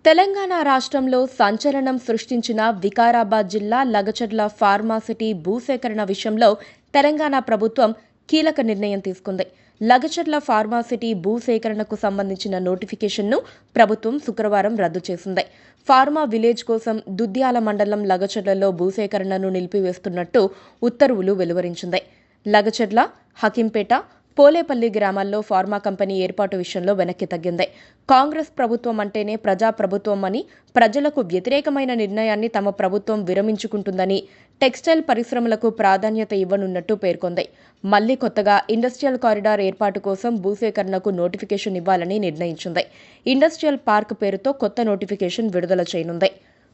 తెలంగాణ రాష్ట్రంలో సంచలనం సృష్టించిన వికారాబాద్ జిల్లా లగచర్ల ఫార్మాసిటీ భూసేకరణ విషయంలో తెలంగాణ ప్రభుత్వం కీలక నిర్ణయం తీసుకుంది. లగచర్ల ఫార్మాసిటీ భూసేకరణకు సంబంధించిన నోటిఫికేషన్ను ప్రభుత్వం శుక్రవారం రద్దు చేసింది. ఫార్మా విలేజ్ కోసం దుద్యాల మండలం లగచర్లలో భూసేకరణను నిలిపివేస్తున్నట్టు ఉత్తర్వులు వెలువరించింది. లగచర్ల, హకీంపేట, పోలేపల్లి గ్రామాల్లో ఫార్మా కంపెనీ ఏర్పాటు విషయంలో వెనక్కి తగ్గింది. కాంగ్రెస్ ప్రభుత్వం అంటేనే ప్రజాప్రభుత్వం అని, ప్రజలకు వ్యతిరేకమైన నిర్ణయాన్ని తమ ప్రభుత్వం విరమించుకుంటుందని, టెక్స్టైల్ పరిశ్రమలకు ప్రాధాన్యత ఇవ్వనున్నట్టు పేర్కొంది. మళ్లీ కొత్తగా ఇండస్ట్రియల్ కారిడార్ ఏర్పాటు కోసం భూసేకరణకు నోటిఫికేషన్ ఇవ్వాలని నిర్ణయించింది. ఇండస్ట్రియల్ పార్క్ పేరుతో కొత్త నోటిఫికేషన్ విడుదల చేయనుంది.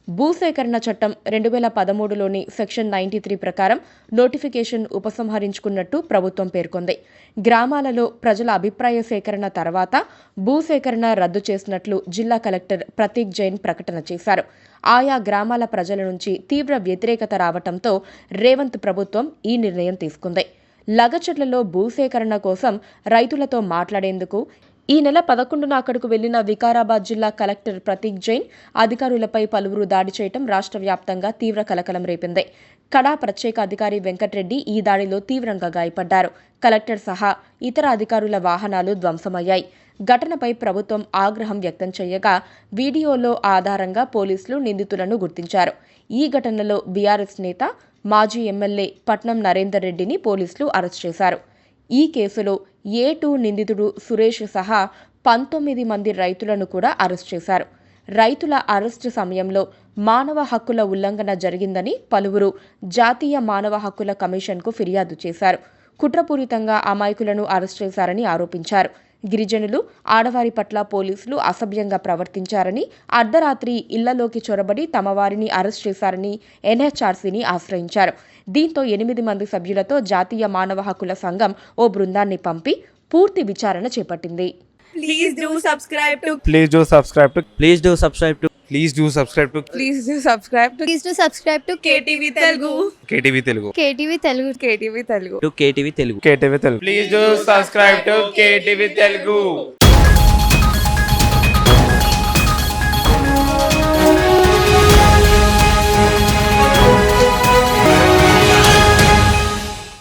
భూసేకరణ చట్టం 2013లోని సెక్షన్ 93 ప్రకారం నోటిఫికేషన్ ఉపసంహరించుకున్నట్టు ప్రభుత్వం పేర్కొంది. గ్రామాలలో ప్రజల అభిప్రాయ సేకరణ తర్వాత భూసేకరణ రద్దు చేసినట్లు జిల్లా కలెక్టర్ ప్రతీక్ జైన్ ప్రకటన చేశారు. ఆయా గ్రామాల ప్రజల నుంచి తీవ్ర వ్యతిరేకత రావడంతో రేవంత్ ప్రభుత్వం ఈ నిర్ణయం తీసుకుంది. లగచర్లలో భూసేకరణ కోసం రైతులతో మాట్లాడేందుకు ఈ నెల 11న అక్కడకు వెళ్లిన వికారాబాద్ జిల్లా కలెక్టర్ ప్రతీక్ జైన్ అధికారులపై పలువురు దాడి చేయడం రాష్ట్ర వ్యాప్తంగా తీవ్ర కలకలం రేపింది. కడా ప్రత్యేక అధికారి వెంకట్రెడ్డి ఈ దాడిలో తీవ్రంగా గాయపడ్డారు. కలెక్టర్ సహా ఇతర అధికారుల వాహనాలు ధ్వంసమయ్యాయి. ఘటనపై ప్రభుత్వం ఆగ్రహం వ్యక్తం చేయగా వీడియోలో ఆధారంగా పోలీసులు నిందితులను గుర్తించారు. ఈ ఘటనలో బీఆర్ఎస్ నేత, మాజీ ఎమ్మెల్యే పట్నం నరేందర్ రెడ్డిని పోలీసులు అరెస్ట్ చేశారు. ఈ కేసులో A2 నిందితుడు సురేష్ సహా 19 మంది రైతులను కూడా అరెస్ట్ చేశారు. రైతుల అరెస్టు సమయంలో మానవ హక్కుల ఉల్లంఘన జరిగిందని పలువురు జాతీయ మానవ హక్కుల కమిషన్కు ఫిర్యాదు చేశారు. కుట్రపూరితంగా అమాయకులను అరెస్ట్ చేశారని ఆరోపించారు. గిరిజనులు, ఆడవారి పట్ల పోలీసులు అసభ్యంగా ప్రవర్తించారని, అర్ధరాత్రి ఇళ్లలోకి చొరబడి తమ వారిని అరెస్ట్ చేశారని NHRCని ఆశ్రయించారు. దీంతో 8 మంది సభ్యులతో జాతీయ మానవ హక్కుల సంఘం ఓ బృందాన్ని పంపి పూర్తి విచారణ చేపట్టింది. Please do subscribe to Please do subscribe to Please do subscribe to Please do subscribe to Please do subscribe to Please do subscribe to KTV Telugu. KTV Telugu. KTV Telugu. KTV Telugu. KTV Telugu. KTV Telugu. Please do subscribe to KTV Telugu.